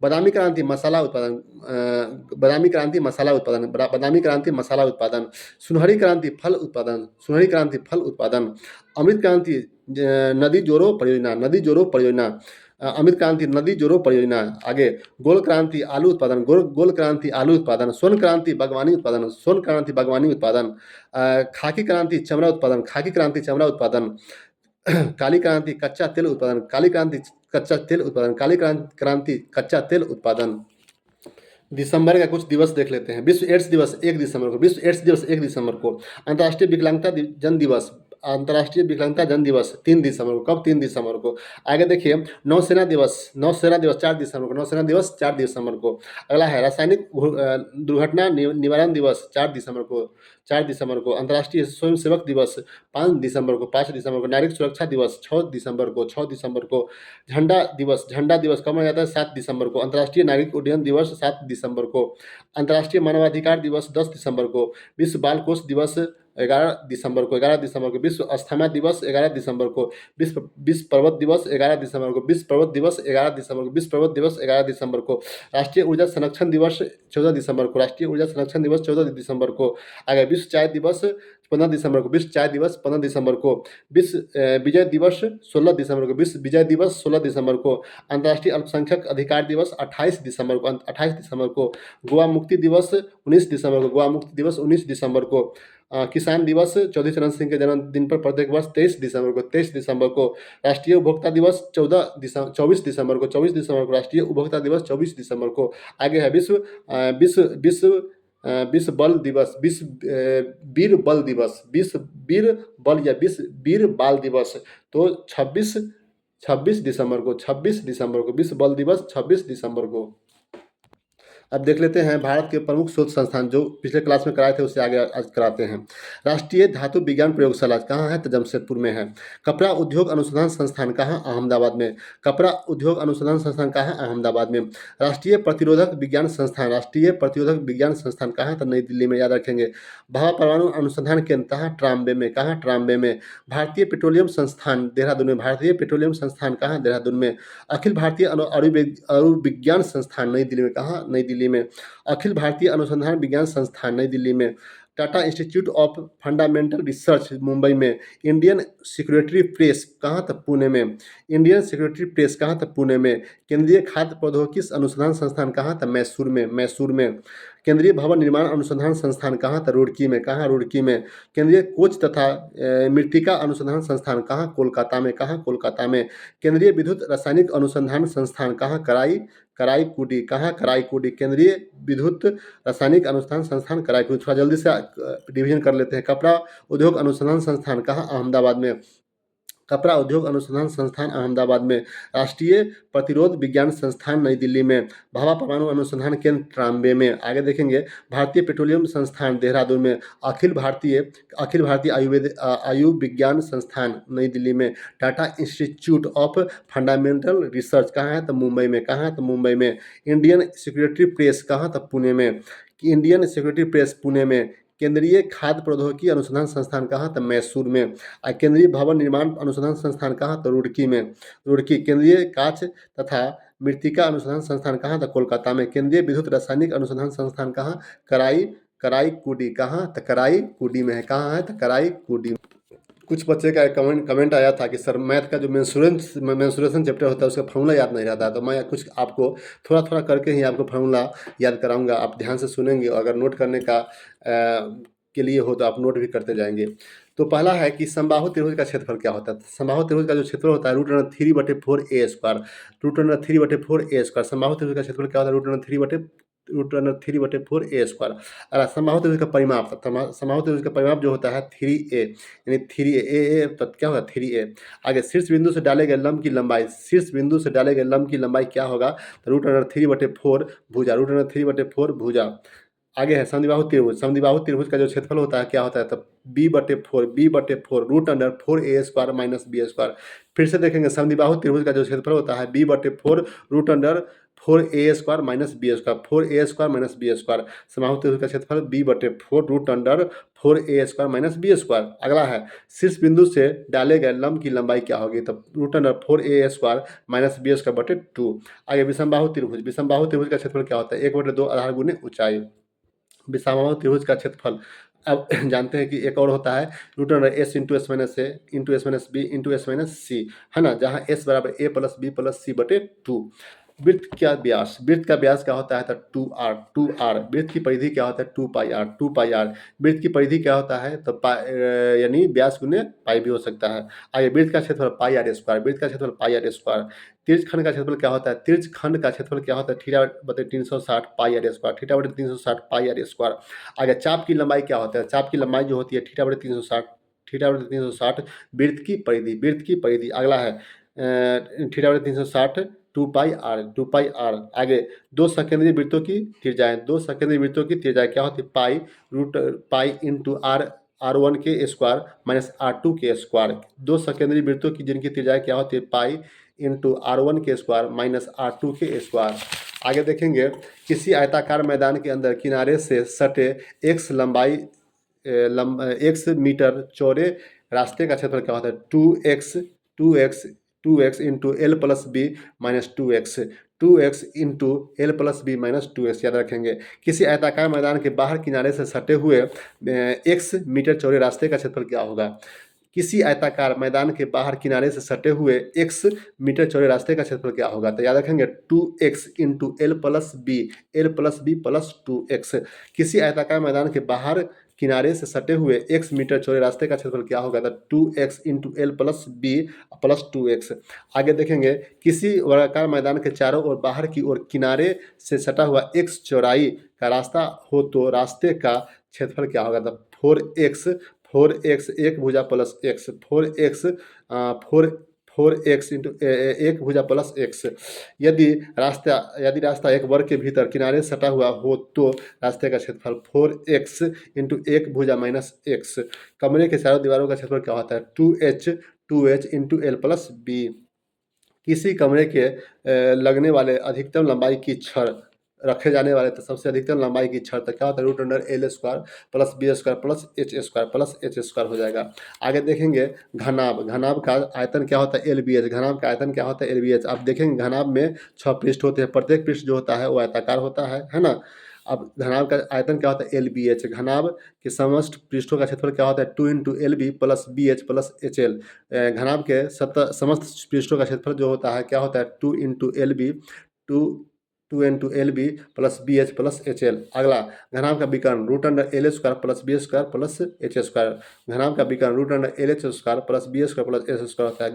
बादामी क्रांति मसाला उत्पादन। सुनहरी क्रांति फल उत्पादन। अमृत क्रांति नदी जोड़ो परियोजना। अमृत क्रांति नदी जोड़ो परियोजना। आगे, गोल क्रांति आलू उत्पादन। स्वर्ण क्रांति बागवानी उत्पादन। खाकी क्रांति चमड़ा उत्पादन। काली क्रांति कच्चा तेल उत्पादन। काली क्रांति कच्चा तेल उत्पादन। दिसंबर का कुछ दिवस देख लेते हैं। विश्व एड्स दिवस 1 दिसंबर को। अंतर्राष्ट्रीय विकलांगता जन दिवस 3 दिसंबर को। कब? 3 दिसंबर को। आगे देखिए, नौसेना दिवस 4 दिसंबर को। अगला है रासायनिक दुर्घटना निवारण दिवस 4 दिसंबर को। अंतर्राष्ट्रीय स्वयंसेवक दिवस 5 दिसंबर को। नागरिक सुरक्षा दिवस 6 दिसंबर को। झंडा दिवस कब मनाया जाता है? 7 दिसंबर को। अंतर्राष्ट्रीय नागरिक उड्डयन दिवस 7 दिसंबर को। अंतर्राष्ट्रीय मानवाधिकार दिवस 10 दिसंबर को। विश्व बाल कोष दिवस 11 दिसंबर को विश्व अस्थमा दिवस 11 दिसंबर को, विश्व पर्वत दिवस 11 दिसंबर को, विश्व पर्वत दिवस 11 दिसंबर को, विश्व पर्वत दिवस 11 दिसंबर को, राष्ट्रीय ऊर्जा संरक्षण दिवस 14 दिसंबर को, राष्ट्रीय ऊर्जा संरक्षण दिवस 14 दिसंबर को। आगे विश्व चाय दिवस 15 दिसंबर को, विश्व चाय दिवस 15 दिसंबर को, विश्व विजय दिवस 16 दिसंबर को, विश्व विजय दिवस 16 दिसंबर को, अंतर्राष्ट्रीय अल्पसंख्यक अधिकार दिवस 28 दिसंबर को, 28 दिसंबर को, गोवा मुक्ति दिवस 19 दिसंबर को, गोवा मुक्ति दिवस 19 दिसंबर को, किसान दिवस चौधरी चरण सिंह के जन्मदिन पर प्रत्येक वर्ष 23 दिसंबर को, 23 दिसंबर को, राष्ट्रीय उपभोक्ता दिवस 24 दिसंबर को, 24 दिसंबर को, राष्ट्रीय उपभोक्ता दिवस 24 दिसंबर को। आगे है विश्व बल दिवस, वीर बल दिवस, विश्व वीर बल या विश्व वीर बाल दिवस, तो 26 दिसंबर को, 26 दिसंबर को विश्व बल दिवस 26 दिसंबर को। अब देख लेते हैं भारत के प्रमुख शोध संस्थान, जो पिछले क्लास में कराए थे उससे आगे आज कराते हैं। राष्ट्रीय धातु विज्ञान प्रयोगशाला कहाँ है? तो जमशेदपुर में है। कपड़ा उद्योग अनुसंधान संस्थान कहाँ? अहमदाबाद में। कपड़ा उद्योग अनुसंधान संस्थान कहाँ है? अहमदाबाद में। राष्ट्रीय प्रतिरोधक विज्ञान संस्थान, राष्ट्रीय प्रतिरोधक विज्ञान संस्थान कहाँ है? तो नई दिल्ली में, याद रखेंगे। भाभा परमाणु अनुसंधान केंद्र कहाँ? ट्राम्बे में। कहाँ? ट्राम्बे में। भारतीय पेट्रोलियम संस्थान देहरादून में, भारतीय पेट्रोलियम संस्थान कहाँ? देहरादून में। अखिल भारतीय आयुर्विज्ञान संस्थान नई दिल्ली में। कहाँ? नई दिल्ली में। अखिल भारतीय अनुसंधान विज्ञान संस्थान नई दिल्ली में। Tata Institute of Fundamental Research Mumbai में। इंडियन सिक्योरिटी प्रेस कहाँ? तक पुणे में। इंडियन सिक्योरिटी प्रेस कहाँ? तक पुणे में। केंद्रीय खाद्य प्रौद्योगिकी अनुसंधान संस्थान कहाँ? तक मैसूर में, मैसूर में। केंद्रीय भवन निर्माण अनुसंधान संस्थान कहाँ? तक रुड़की में। कहाँ? रुड़की में। केंद्रीय कोच तथा मृत्तिका अनुसंधान संस्थान कहाँ? कोलकाता में। कहाँ? कोलकाता में। केंद्रीय विद्युत रासायनिक अनुसंधान संस्थान कहाँ? कराईकुडी। कहाँ? कराईकुडी। केंद्रीय विद्युत रासायनिक अनुसंधान संस्थान कराईकुडी। थोड़ा जल्दी से डिवीजन कर लेते हैं। कपड़ा उद्योग अनुसंधान संस्थान कहाँ? अहमदाबाद में। कपड़ा उद्योग अनुसंधान संस्थान अहमदाबाद में। राष्ट्रीय प्रतिरोध विज्ञान संस्थान नई दिल्ली में। भाभा परमाणु अनुसंधान केंद्र ट्राम्बे में। आगे देखेंगे भारतीय पेट्रोलियम संस्थान देहरादून में। अखिल भारतीय आयुर्विज्ञान संस्थान नई दिल्ली में। Tata Institute of Fundamental research कहाँ है? तो मुंबई में। कहाँ? तो मुंबई में। इंडियन सिक्योरिटी प्रेस कहाँ? तो पुणे में। इंडियन सिक्योरिटी प्रेस पुणे में। केंद्रीय खाद्य प्रौद्योगिकी अनुसंधान संस्थान कहाँ? तो मैसूर में। केंद्रीय भवन निर्माण अनुसंधान संस्थान कहाँ? तो रुड़की में, रुड़की। केंद्रीय कांच तथा मृत्तिका अनुसंधान संस्थान कहाँ? तो कोलकाता में। केंद्रीय विद्युत रासायनिक अनुसंधान संस्थान कहाँ? कराईकुडी। कहाँ? तो कराईकुडी में है। कहाँ है? तो कराईकुडी। कुछ बच्चे का एक कमेंट आया था कि सर मैथ का जो मेंसुरेशन चैप्टर होता है उसका फार्मूला याद नहीं रहता, तो मैं कुछ आपको थोड़ा थोड़ा करके ही आपको फार्मूला याद कराऊंगा। आप ध्यान से सुनेंगे, अगर नोट करने का के लिए हो तो आप नोट भी करते जाएंगे। तो पहला है कि समबाहु त्रिभुज का क्षेत्रफल क्या होता है? समबाहु त्रिभुज का जो क्षेत्रफल होता है √3/4 √3/4 समबाहु त्रिभुज का क्षेत्रफल क्या होता है? √3/4 और समबाहु त्रिभुज का परिमाप, समबाहु त्रिभुज का परिमाप जो होता है 3a, यानी 3a तो क्या होगा? 3a। आगे शीर्ष बिंदु से डाले गए लंब की लंबाई, शीर्ष बिंदु से डाले गए लंब की लंबाई क्या होगा? तो √3/4 भुजा, √3/4 भुजा। आगे है समद्विबाहु त्रिभुज, समद्विबाहु त्रिभुज का जो क्षेत्रफल होता है क्या होता है? तो b/4 √4a² माइनस b²। फिर से देखेंगे समद्विबाहु त्रिभुज का जो क्षेत्रफल होता है b/4 √4a² minus b², 4a² minus b²। समबाहु त्रिभुज का क्षेत्रफल b/4 √4a² माइनस b²। अगला है शीर्ष बिंदु से डाले गए लंब की लंबाई क्या होगी? तो √4a² माइनस b²/2। आगे विषमबाहु त्रिभुज, विषमबाहु त्रिभुज का क्षेत्रफल क्या होता है? 1/2 आधार गुने ऊंचाई। विषमबाहु त्रिभुज का क्षेत्रफल अब जानते हैं कि एक और होता है √s × s - a × s - b × s - c, है ना, जहाँ s बराबर a + b + c/2। वृत्त का व्यास, वृत्त का व्यास क्या होता है? तो 2r। वृत्त की परिधि क्या होता है? 2πr। वृत्त की परिधि क्या होता है? तो यानी व्यास गुने पाई भी हो सकता है। आगे वृत्त का क्षेत्रफल πr², वृत्त का क्षेत्रफल πr²। तिर्यकखंड का क्षेत्रफल क्या होता है? तिर्यकखंड का क्षेत्रफल क्या होता है? θ/360 πr², θ/360 πr²। आगे चाप की लंबाई क्या होता है? चाप की लंबाई जो होती है θ/360 वृत्त की परिधि, वृत्त की परिधि। अगला है θ/360 2πr। आगे दो सकेंद्रीय वृत्तों की त्रिज्याएं, दो सकेंद्रीय वृत्तों की त्रिज्याएं क्या होती है? पाई × r1 माइनस r2 दो सकेंद्रीय वृत्तों की जिनकी त्रिज्याएं क्या होती है? पाई × r1 माइनस r2। आगे देखेंगे किसी आयताकार मैदान के अंदर किनारे से सटे x लंबाई x मीटर चौड़े रास्ते का क्षेत्रफल क्या होता है? 2x into L plus B minus 2x into L plus B minus 2x याद रखेंगे। किसी आयताकार मैदान के बाहर किनारे से सटे हुए x मीटर चौड़े रास्ते का क्षेत्रफल क्या होगा? किसी आयताकार मैदान के बाहर किनारे से सटे हुए x मीटर चौड़े रास्ते का क्षेत्रफल क्या होगा? तो याद रखेंगे 2x into L plus B plus 2x। किसी आयताकार मैदान के बाहर किनारे से सटे हुए x मीटर चौड़े रास्ते का क्षेत्रफल क्या होगा? तो 2x into L plus B plus 2x। आगे देखेंगे किसी वर्गाकार मैदान के चारों ओर बाहर की ओर किनारे से सटा हुआ x चौड़ाई का रास्ता हो तो रास्ते का क्षेत्रफल क्या होगा? तो 4x एक भुजा प्लस x 4x इंटू एक भुजा प्लस x। यदि रास्ता एक वर्ग के भीतर किनारे से सटा हुआ हो तो रास्ते का क्षेत्रफल 4x इंटू एक भुजा माइनस x। कमरे के चारों दीवारों का क्षेत्रफल क्या होता है? 2h into L plus B. किसी कमरे के लगने वाले अधिकतम लंबाई की छड़ रखे जाने वाले तो सबसे अधिकतम लंबाई की छड़ तक क्या होता है? Root under L square plus B square plus H square हो जाएगा। आगे देखेंगे घनाभ का आयतन क्या होता है? L B H. घनाभ का आयतन क्या होता है? L B H. आप देखेंगे घनाभ में 6 पृष्ठ होते हैं, प्रत्येक पृष्ठ जो होता है वो आयताकार होता है ना। अब घनाभ का आयतन क्या होता है? L B H. घनाभ के समस्त पृष्ठों का क्षेत्रफल क्या होता है? 2 into L B plus B H plus H L. घनाभ के समस्त पृष्ठों का क्षेत्रफल जो होता है क्या होता है? 2 into L B two into L B plus B H plus H L. अगला घनाभ का विकर्ण root under L square plus B square plus H square. घनाभ का विकर्ण root under L H square plus B square plus H square होता है।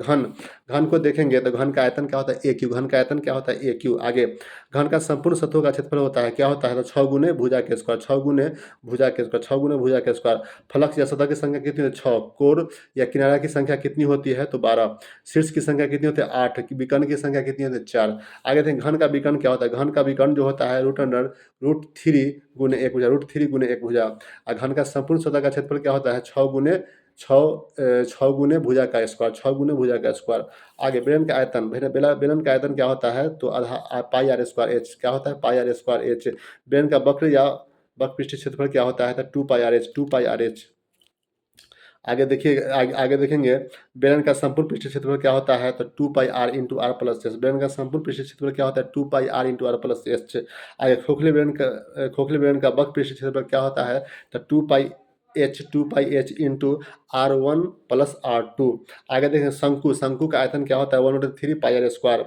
घन को देखेंगे तो घन का आयतन क्या होता है? ए क्यू। घन का आयतन क्या होता है? ए क्यू। आगे घन का संपूर्ण सतहों का क्षेत्रफल होता है क्या होता है? तो 6 गुने भुजा के स्क्वायर 6 गुने भुजा के स्क्वायर 6 गुने भुजा के स्क्वायर। फलक या सतह की संख्या कितनी है? 6। कोर या किनारा की संख्या कितनी होती है? तो 12। शीर्ष की संख्या कितनी होती है? 8। विकर्ण की संख्या कितनी होती है? 4। आगे देखें घन का विकर्ण क्या होता है? घन का विकर्ण जो होता है रूट अंडर √3 गुने एक भुजा √3 गुने एक भुजा। और घन का संपूर्ण सतह का क्षेत्रफल क्या होता है? 6 गुने भुजा का स्क्वायर 6 गुने भुजा का स्क्वायर। आगे बेलन का आयतन बेलन का आयतन क्या होता है? तो आधा पाई आर स्क्वायर एच। क्या होता है? Pi R square H. बेलन का वक्र या वक्र पृष्ठीय क्षेत्रफल क्या होता है? तो 2 पाई आर एच। आगे देखिए आगे देखेंगे बेलन का संपूर्ण पृष्ठीय क्षेत्रफल क्या होता है? तो 2 pi R into R plus H. बेलन का संपूर्ण पृष्ठीय क्षेत्रफल क्या होता है? 2 pi R into R plus H. आगे खोखले बेलन का वक्र पृष्ठीय क्षेत्रफल क्या होता है? तो 2 पाई H into R1 plus R2। आगे देखें शंकु का आयतन क्या होता है? 1/3 pi R square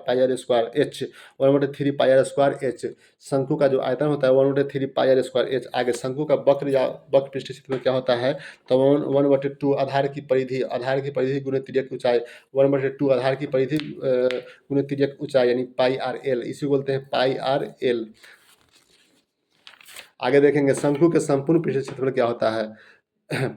H 1/3 pi R square H. शंकु का जो आयतन होता है 1/3 पाई आर स्क्वायर एच। आगे शंकु का वक्र या वक्र पृष्ठीय क्षेत्रफल क्या होता है? तो 1/2 आधार की परिधि गुणे त्रिज्या की ऊंचाई 1/2 आधार की परिधि गुणे त्रिज्या की ऊंचाई यानी पाई आर एल। इसी को बोलते हैं पाई आर एल। आगे देखेंगे शंकु के संपूर्ण पृष्ठीय क्षेत्रफल क्या होता है?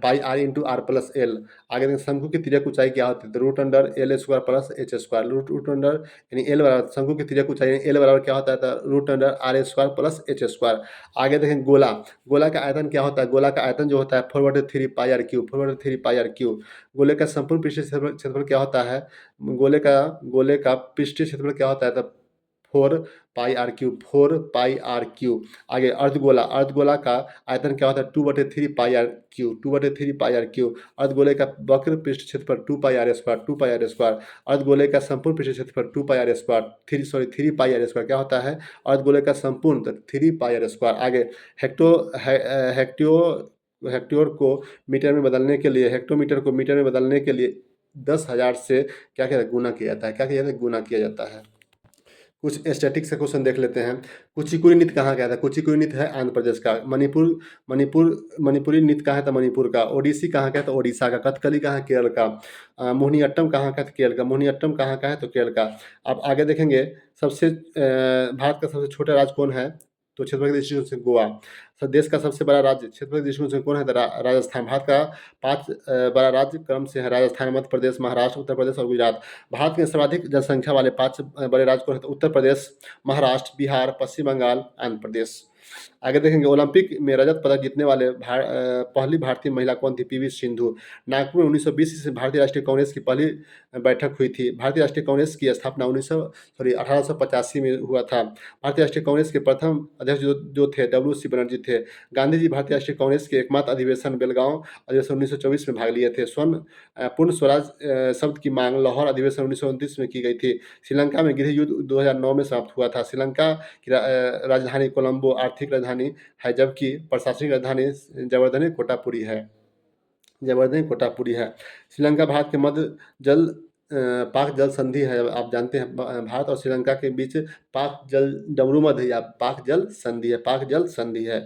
Pi R into R plus L. आगे देखें शंकु की तिर्यक ऊंचाई क्या होती है? तो root under L square plus H square. Root under यानी एल बराबर शंकु की तिर्यक ऊंचाई एल बराबर क्या होता है? तो root under R square plus H square. आगे देखें गोला का आयतन क्या होता है? गोला का आयतन जो होता है 4/3 पाई आर क्यू। गोले का संपूर्ण पृष्ठीय क्षेत्रफल क्या होता है? गोले का पृष्ठीय क्षेत्रफल क्या होता है? तो 4 पाई आर क्यू। आगे अर्धगोला का आयतन क्या होता है? 2/3 पाई आर क्यू। अर्धगोले का वक्र पृष्ठ क्षेत्रफल 2 पाई आर स्क्वायर। अर्धगोले का संपूर्ण पृष्ठ क्षेत्रफल 2 pi R square 3 pi R square क्या होता है? अर्धगोले का संपूर्ण तो 3 पाई आर स्क्वायर। आगे हेक्टोमीटर को मीटर में बदलने के लिए 10,000 से क्या किया गुना किया जाता है? गुना किया जाता है। कुछ स्टैटिक से क्वेश्चन देख लेते हैं। कुचिपुड़ी नृत्य कहाँ का है? कुचिपुड़ी नृत्य है आंध्र प्रदेश का। मणिपुरी नृत्य कहाँ है? तो मणिपुर का। ओडिसी कहाँ का है? तो ओडिशा का। कथकली कहाँ है? केरल का। मोहिनीअट्टम कहाँ का है? तो केरल का। मोहिनीअट्टम कहाँ का है? तो केरल का। अब आगे देखेंगे भारत का सबसे छोटा राज्य कौन है? तो क्षेत्रफल के दृष्टिकोण से गोवा। देश का सबसे बड़ा राज्य क्षेत्रफल के दृष्टिकोण से कौन है? तो राजस्थान। भारत का 5 बड़ा राज्य क्रम से है राजस्थान, मध्य प्रदेश, महाराष्ट्र, उत्तर प्रदेश और गुजरात। भारत के सर्वाधिक जनसंख्या वाले 5 बड़े राज्य कौन है? तो उत्तर प्रदेश, महाराष्ट्र, बिहार, पश्चिम बंगाल, आंध्र प्रदेश। आगे देखेंगे ओलंपिक में रजत पदक जीतने वाले पहली भारतीय महिला कौन थी? पीवी सिंधु। नागपुर में 1920 से भारतीय राष्ट्रीय कांग्रेस की पहली बैठक हुई थी। भारतीय राष्ट्रीय कांग्रेस की स्थापना 1885 में हुआ था। भारतीय राष्ट्रीय कांग्रेस के प्रथम अध्यक्ष जो थे WC बनर्जी थे। गांधी जी भारतीय राष्ट्रीय कांग्रेस के एकमात्र अधिवेशन बेलगांव अधिवेशन 1924 में भाग लिए थे। पूर्ण स्वराज शब्द की मांग लाहौर अधिवेशन 1929 में की गई थी। श्रीलंका में गृह युद्ध 2009 में समाप्त हुआ था। श्रीलंका की राजधानी कोलंबो आर्थिक राजधानी है, जबकि प्रशासनिक राजधानी जबरदन कोटापुरी है। श्रीलंका भारत के मध्य जल पाक जल संधि है। आप जानते हैं भारत और श्रीलंका के बीच पाक जल डमरू मध्य या पाक जल संधि है।